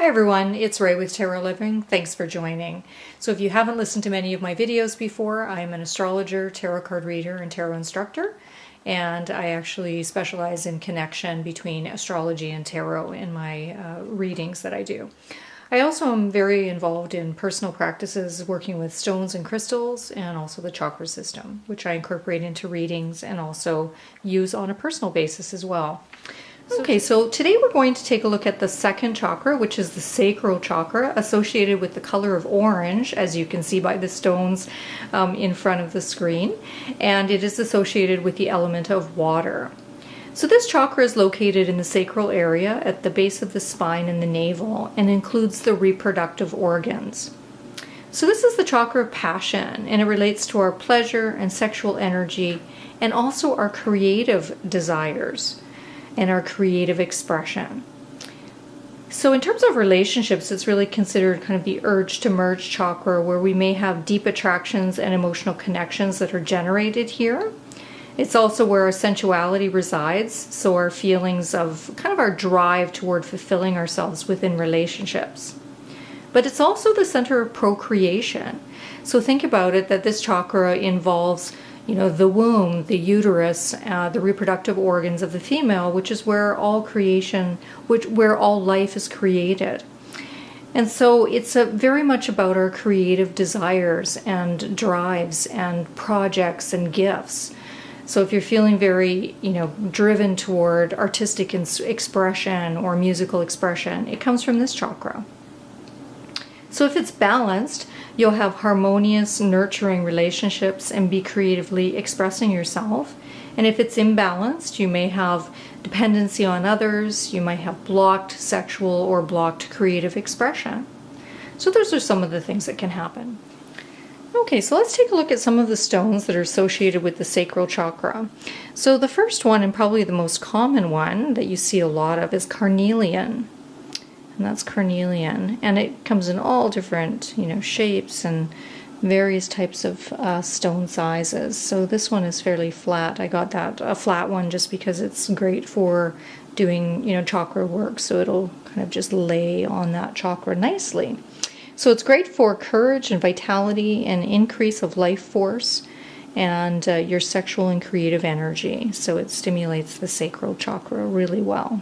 Hi everyone, it's Ray with Tarot Living. Thanks for joining. So if you haven't listened to many of my videos before, I'm an astrologer, tarot card reader, and tarot instructor. And I actually specialize in connection between astrology and tarot in my readings that I do. I also am very involved in personal practices working with stones and crystals and also the chakra system, which I incorporate into readings and also use on a personal basis as well. Okay, so today we're going to take a look at the second chakra, which is the Sacral Chakra, associated with the color of orange, as you can see by the stones in front of the screen, and it is associated with the element of water. So this chakra is located in the sacral area at the base of the spine and the navel, and includes the reproductive organs. So this is the chakra of passion, and it relates to our pleasure and sexual energy, and also our creative desires and our creative expression. So in terms of relationships, it's really considered kind of the urge to merge chakra, where we may have deep attractions and emotional connections that are generated here. It's also where our sensuality resides, so our feelings of kind of our drive toward fulfilling ourselves within relationships. But it's also the center of procreation. So think about it, that this chakra involves the womb, the uterus, the reproductive organs of the female, which is where all creation, where all life is created. And so it's very much about our creative desires and drives and projects and gifts. So if you're feeling very, driven toward artistic expression or musical expression, it comes from this chakra. So if it's balanced, you'll have harmonious, nurturing relationships and be creatively expressing yourself. And if it's imbalanced, you may have dependency on others, you might have blocked sexual or blocked creative expression. So those are some of the things that can happen. Okay, so let's take a look at some of the stones that are associated with the sacral chakra. So the first one, and probably the most common one that you see a lot of, is carnelian. And that's carnelian, and it comes in all different, shapes and various types of stone sizes. So this one is fairly flat. I got a flat one just because it's great for doing, chakra work. So it'll kind of just lay on that chakra nicely. So it's great for courage and vitality and increase of life force and your sexual and creative energy. So it stimulates the sacral chakra really well.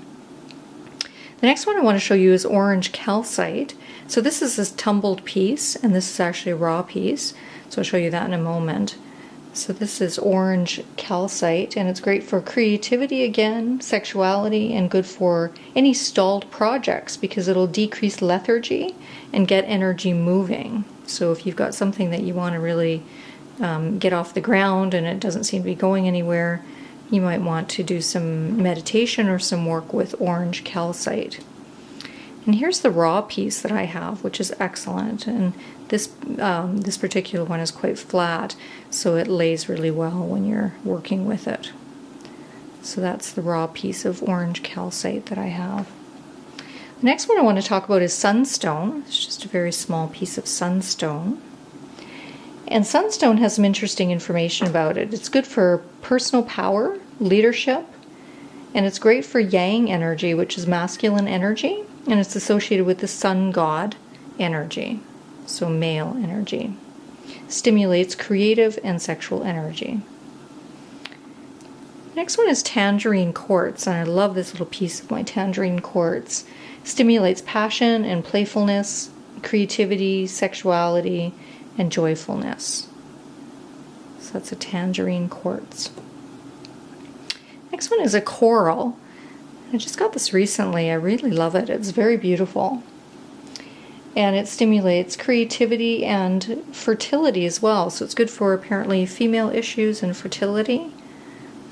The next one I want to show you is orange calcite. So this is this tumbled piece, and this is actually a raw piece. So I'll show you that in a moment. So this is orange calcite, and it's great for creativity again, sexuality, and good for any stalled projects because it'll decrease lethargy and get energy moving. So if you've got something that you want to really get off the ground and it doesn't seem to be going anywhere, you might want to do some meditation or some work with orange calcite. And here's the raw piece that I have, which is excellent. And this particular one is quite flat, so it lays really well when you're working with it. So that's the raw piece of orange calcite that I have. The next one I want to talk about is sunstone. It's just a very small piece of sunstone. And sunstone has some interesting information about it. It's good for personal power, leadership, and it's great for yang energy, which is masculine energy, and it's associated with the sun god energy, so male energy. Stimulates creative and sexual energy. Next one is tangerine quartz, and I love this little piece of my tangerine quartz. Stimulates passion and playfulness, creativity, sexuality, and joyfulness. So that's a tangerine quartz. Next one is a coral. I just got this recently. I really love it. It's very beautiful. And it stimulates creativity and fertility as well. So it's good for apparently female issues and fertility.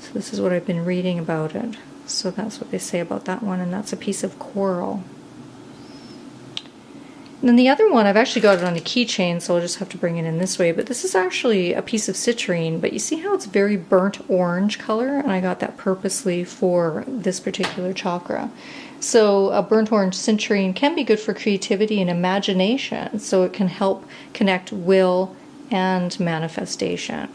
So this is what I've been reading about it. So that's what they say about that one, and that's a piece of coral. And then the other one, I've actually got it on a keychain, so I'll just have to bring it in this way, but this is actually a piece of citrine, but you see how it's very burnt orange color, and I got that purposely for this particular chakra. So a burnt orange citrine can be good for creativity and imagination, so it can help connect will and manifestation.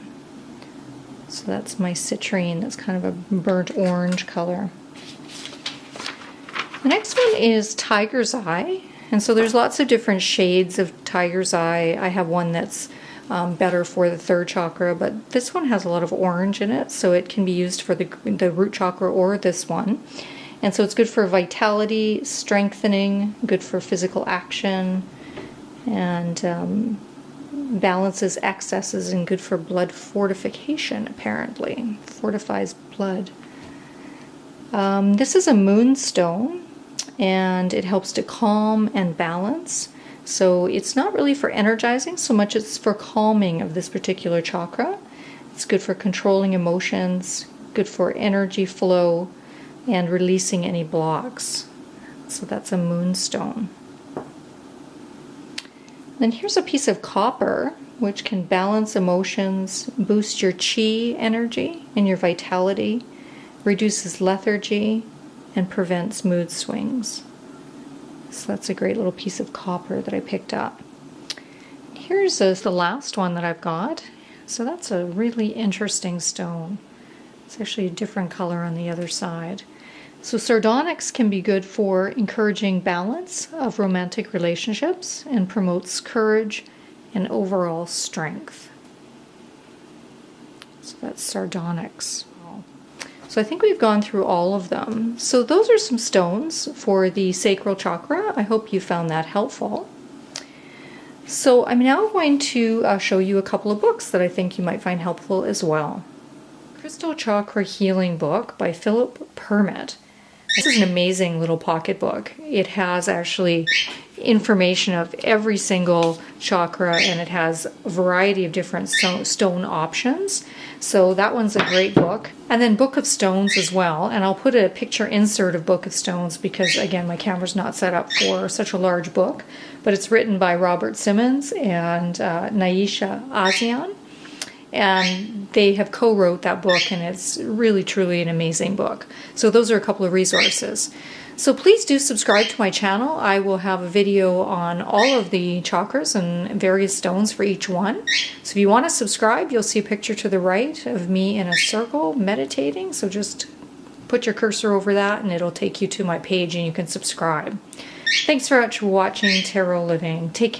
So that's my citrine, that's kind of a burnt orange color. The next one is tiger's eye, And so there's lots of different shades of tiger's eye. I have one that's better for the 3rd chakra, but this one has a lot of orange in it, so it can be used for the root chakra or this one. And so it's good for vitality, strengthening, good for physical action, and balances excesses, and good for blood fortification, apparently. Fortifies blood. This is a Moonstone, and it helps to calm and balance. So it's not really for energizing so much, it's for calming of this particular chakra. It's good for controlling emotions, good for energy flow, and releasing any blocks. So that's a Moonstone. Then here's a piece of copper, which can balance emotions, boost your chi energy and your vitality, reduces lethargy, and prevents mood swings. So that's a great little piece of copper that I picked up. Here's the last one that I've got. So that's a really interesting stone. It's actually a different color on the other side. So Sardonyx can be good for encouraging balance of romantic relationships and promotes courage and overall strength. So that's Sardonyx. So I think we've gone through all of them. So those are some stones for the sacral chakra. I hope you found that helpful. So I'm now going to show you a couple of books that I think you might find helpful as well. Crystal Chakra Healing Book by Philip Permit. This is an amazing little pocket book. It has actually information of every single chakra, and it has a variety of different stone options. So that one's a great book. And then Book of Stones as well. And I'll put a picture insert of Book of Stones because, again, my camera's not set up for such a large book. But it's written by Robert Simmons and Naisha Azian. And they have co-wrote that book, and it's really, truly an amazing book. So those are a couple of resources. So please do subscribe to my channel. I will have a video on all of the chakras and various stones for each one. So if you want to subscribe, you'll see a picture to the right of me in a circle meditating. So just put your cursor over that and it'll take you to my page and you can subscribe. Thanks very much for watching Tarot Living. Take care.